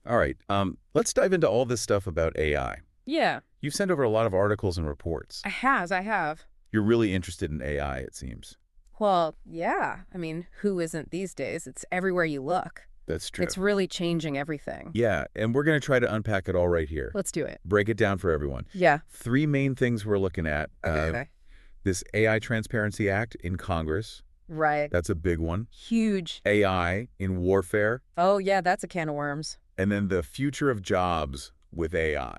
All right, let's dive into all this stuff about AI. Yeah, You've sent over a lot of articles and reports. I have. You're really interested in AI, it seems. Well, yeah. I mean, who isn't these days? It's everywhere you look. That's true. It's really changing everything. Yeah, and we're going to try to unpack it all right here. Let's do it. Break it down for everyone. Yeah. Three main things we're looking at. Okay. This AI Transparency Act in Congress. Right. That's a big one. Huge. AI in warfare. Oh, yeah, that's a can of worms. And then the future of jobs with AI.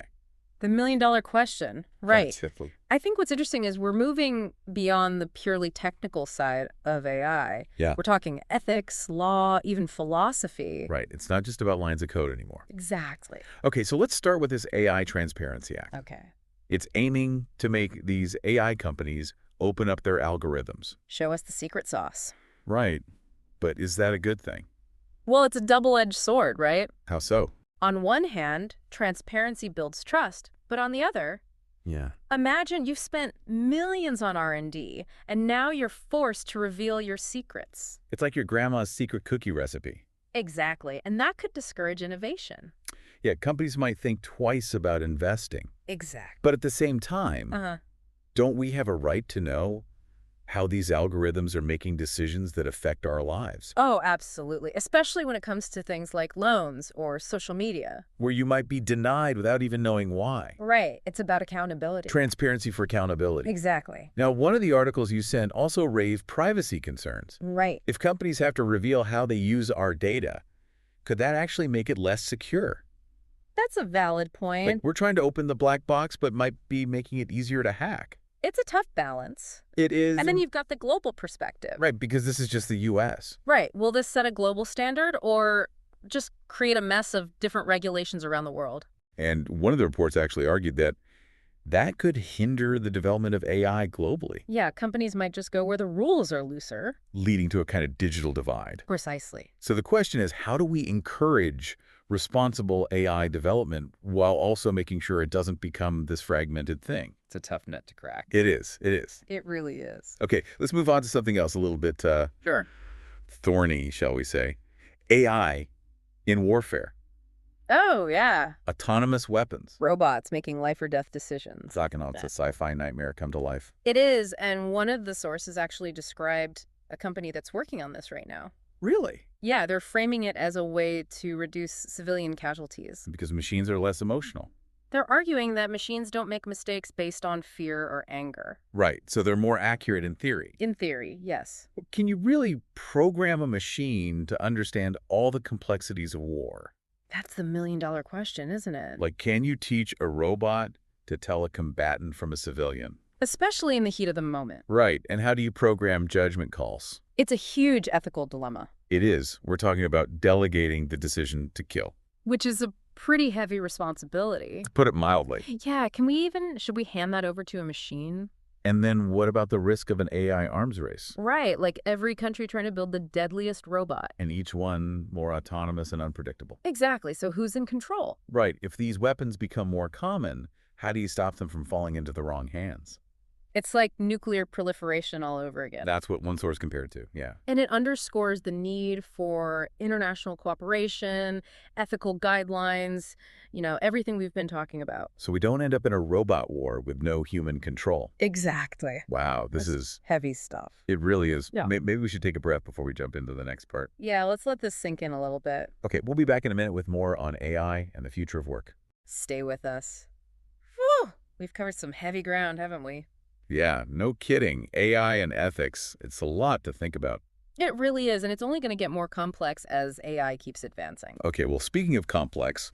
The million-dollar question. Right. That's it. I think what's interesting is we're moving beyond the purely technical side of AI. Yeah. We're talking ethics, law, even philosophy. Right. It's not just about lines of code anymore. Exactly. Okay, so let's start with this AI Transparency Act. Okay. It's aiming to make these AI companies open up their algorithms. Show us the secret sauce. Right. But is that a good thing? Well, it's a double-edged sword, right? How so? On one hand, transparency builds trust, but on the other, Yeah. imagine you've spent millions on R&D, and now you're forced to reveal your secrets. It's like your grandma's secret cookie recipe. Exactly, and that could discourage innovation. Yeah, companies might think twice about investing. Exactly. But at the same time, don't we have a right to know how these algorithms are making decisions that affect our lives? Oh, absolutely, especially when it comes to things like loans or social media. Where you might be denied without even knowing why. Right, it's about accountability. Transparency for accountability. Exactly. Now, one of the articles you sent also raised privacy concerns. Right. If companies have to reveal how they use our data, could that actually make it less secure? That's a valid point. Like, we're trying to open the black box, but might be making it easier to hack. It's a tough balance. It is. And then you've got the global perspective. Right, because this is just the U.S. Right. Will this set a global standard or just create a mess of different regulations around the world? And one of the reports actually argued that that could hinder the development of AI globally, Yeah, companies might just go where the rules are looser. leading to a kind of digital divide. Precisely. So the question is, how do we encourage responsible AI development while also making sure it doesn't become this fragmented thing? It's a tough nut to crack. It is. It is. It really is. Okay, let's move on to something else a little bit Sure. thorny, shall we say. AI in warfare. Oh, yeah. Autonomous weapons. Robots making life or death decisions. It's a sci-fi nightmare come to life. It is, and one of the sources actually described a company that's working on this right now. Really? Yeah, they're framing it as a way to reduce civilian casualties. Because machines are less emotional. They're arguing that machines don't make mistakes based on fear or anger. Right, so they're more accurate in theory. In theory, yes. Can you really program a machine to understand all the complexities of war? That's the million-dollar question, isn't it? Like, can you teach a robot to tell a combatant from a civilian? Especially in the heat of the moment. Right, and how do you program judgment calls? It's a huge ethical dilemma. It is. We're talking about delegating the decision to kill. Which is a pretty heavy responsibility. To put it mildly. Yeah, should we hand that over to a machine? And then what about the risk of an AI arms race? Right, like every country trying to build the deadliest robot. And each one more autonomous and unpredictable. Exactly, so who's in control? Right, if these weapons become more common, how do you stop them from falling into the wrong hands? It's like nuclear proliferation all over again. That's what one source compared to, yeah. And it underscores the need for international cooperation, ethical guidelines, everything we've been talking about. So we don't end up in a robot war with no human control. Exactly. Wow, this is... heavy stuff. It really is. Yeah. Maybe we should take a breath before we jump into the next part. Yeah, let's let this sink in a little bit. Okay, we'll be back in a minute with more on AI and the future of work. Stay with us. Whew! We've covered some heavy ground, haven't we? Yeah, no kidding. AI and ethics, it's a lot to think about. It really is, and it's only going to get more complex as AI keeps advancing. Okay, well, speaking of complex,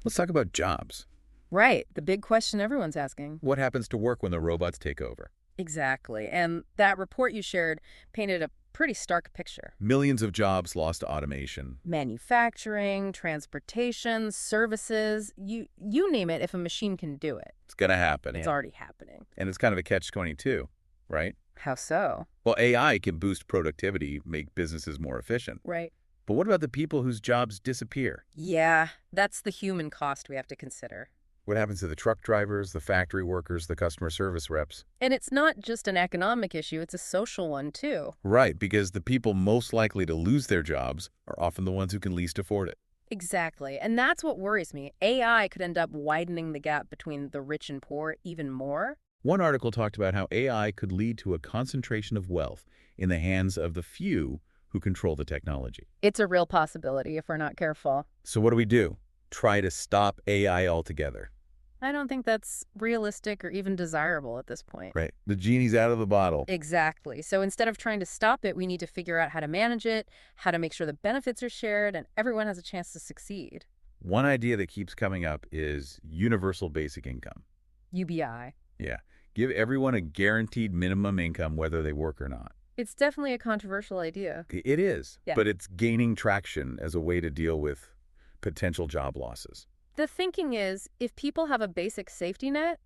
let's talk about jobs. Right, the big question everyone's asking. What happens to work when the robots take over? Exactly, and that report you shared painted a pretty stark picture. Millions of jobs lost to automation. Manufacturing, transportation, services, you name it, if a machine can do it. It's going to happen. It's already happening. And it's kind of a catch-22, right? How so? Well, AI can boost productivity, make businesses more efficient. Right. But what about the people whose jobs disappear? Yeah, that's the human cost we have to consider. What happens to the truck drivers, the factory workers, the customer service reps? And it's not just an economic issue, it's a social one, too. Right, because the people most likely to lose their jobs are often the ones who can least afford it. Exactly. And that's what worries me. AI could end up widening the gap between the rich and poor even more. One article talked about how AI could lead to a concentration of wealth in the hands of the few who control the technology. It's a real possibility if we're not careful. So what do we do? Try to stop AI altogether. I don't think that's realistic or even desirable at this point. Right. The genie's out of the bottle. Exactly. So instead of trying to stop it, we need to figure out how to manage it, how to make sure the benefits are shared, and everyone has a chance to succeed. One idea that keeps coming up is universal basic income. UBI. Yeah. Give everyone a guaranteed minimum income whether they work or not. It's definitely a controversial idea. It is, Yeah. but it's gaining traction as a way to deal with potential job losses. The thinking is, if people have a basic safety net,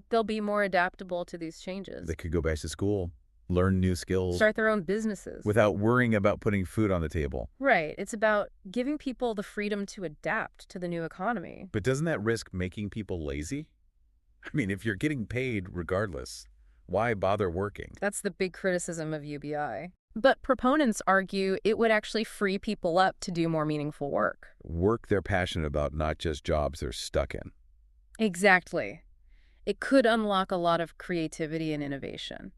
they'll be more adaptable to these changes. They could go back to school, learn new skills Start their own businesses. without worrying about putting food on the table. Right. It's about giving people the freedom to adapt to the new economy. But doesn't that risk making people lazy? I mean, if you're getting paid regardless, why bother working? That's the big criticism of UBI. But proponents argue it would actually free people up to do more meaningful work. Work they're passionate about, not just jobs they're stuck in. Exactly. It could unlock a lot of creativity and innovation.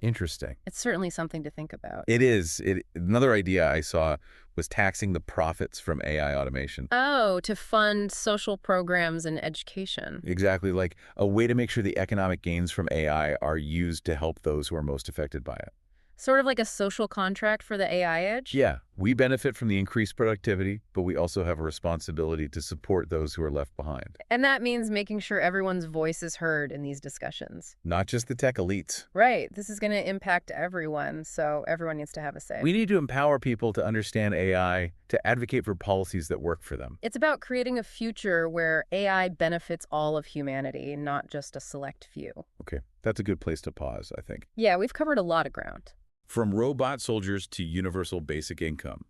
Interesting. It's certainly something to think about. It is. Another idea I saw was taxing the profits from AI automation. Oh, to fund social programs and education. Exactly, like a way to make sure the economic gains from AI are used to help those who are most affected by it. Sort of like a social contract for the AI age? Yeah, we benefit from the increased productivity, but we also have a responsibility to support those who are left behind. And that means making sure everyone's voice is heard in these discussions. Not just the tech elites. Right. This is going to impact everyone, so everyone needs to have a say. We need to empower people to understand AI, to advocate for policies that work for them. It's about creating a future where AI benefits all of humanity, not just a select few. Okay, that's a good place to pause, I think. Yeah, we've covered a lot of ground. From robot soldiers to universal basic income,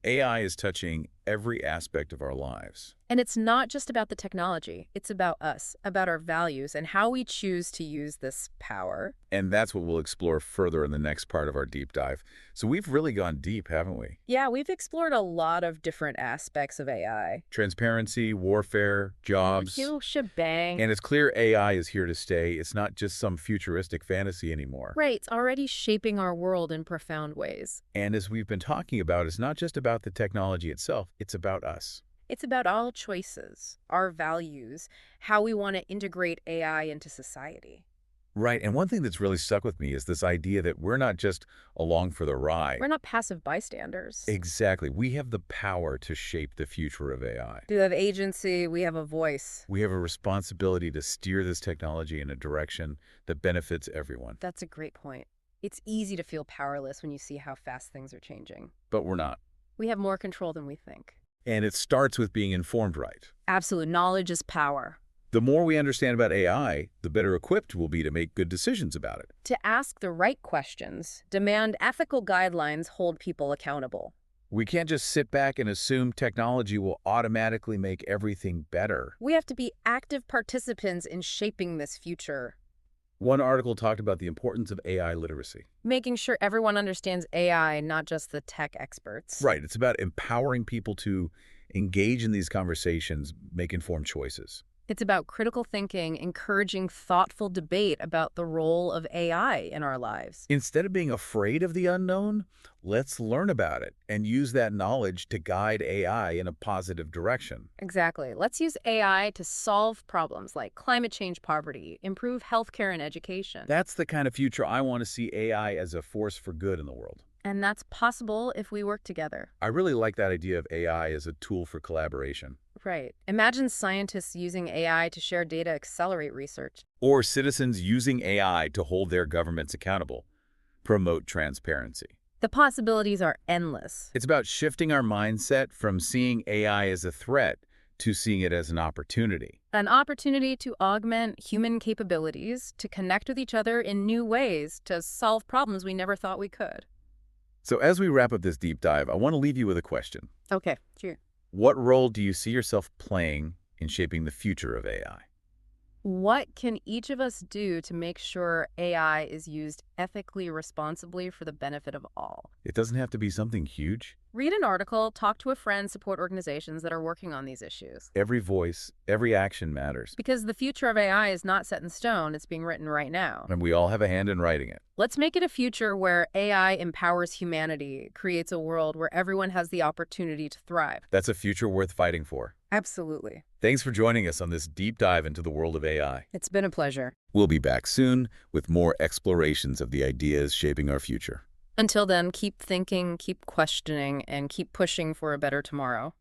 AI is touching every aspect of our lives. And it's not just about the technology. It's about us, about our values, and how we choose to use this power. And that's what we'll explore further in the next part of our deep dive. So we've really gone deep, haven't we? Yeah, we've explored a lot of different aspects of AI. Transparency, warfare, jobs. Whole shebang. And it's clear AI is here to stay. It's not just some futuristic fantasy anymore. Right, it's already shaping our world in profound ways. And as we've been talking about, it's not just about the technology itself. It's about us. It's about our choices, our values, how we want to integrate AI into society. Right, and one thing that's really stuck with me is this idea that we're not just along for the ride. We're not passive bystanders. Exactly. We have the power to shape the future of AI. We have agency, we have a voice. We have a responsibility to steer this technology in a direction that benefits everyone. That's a great point. It's easy to feel powerless when you see how fast things are changing. But we're not. We have more control than we think. And it starts with being informed right. Absolute knowledge is power. The more we understand about AI, the better equipped we'll be to make good decisions about it. To ask the right questions, demand ethical guidelines, hold people accountable. We can't just sit back and assume technology will automatically make everything better. We have to be active participants in shaping this future. One article talked about the importance of AI literacy. Making sure everyone understands AI, not just the tech experts. Right. It's about empowering people to engage in these conversations, make informed choices. It's about critical thinking, encouraging thoughtful debate about the role of AI in our lives. Instead of being afraid of the unknown, let's learn about it and use that knowledge to guide AI in a positive direction. Exactly. Let's use AI to solve problems like climate change, poverty, improve healthcare and education. That's the kind of future I want to see AI as a force for good in the world. And that's possible if we work together. I really like that idea of AI as a tool for collaboration. Right. Imagine scientists using AI to share data, accelerate research. Or citizens using AI to hold their governments accountable, promote transparency. The possibilities are endless. It's about shifting our mindset from seeing AI as a threat to seeing it as an opportunity. An opportunity to augment human capabilities, to connect with each other in new ways, to solve problems we never thought we could. So as we wrap up this deep dive, I want to leave you with a question. Okay, sure. What role do you see yourself playing in shaping the future of AI? What can each of us do to make sure AI is used ethically, responsibly for the benefit of all? It doesn't have to be something huge. Read an article, talk to a friend, support organizations that are working on these issues. Every voice, every action matters, Because the future of AI is not set in stone, it's being written right now. and we all have a hand in writing it. Let's make it a future where AI empowers humanity, creates a world where everyone has the opportunity to thrive. That's a future worth fighting for. Absolutely. Thanks for joining us on this deep dive into the world of AI. It's been a pleasure. We'll be back soon with more explorations of the ideas shaping our future. Until then, keep thinking, keep questioning, and keep pushing for a better tomorrow.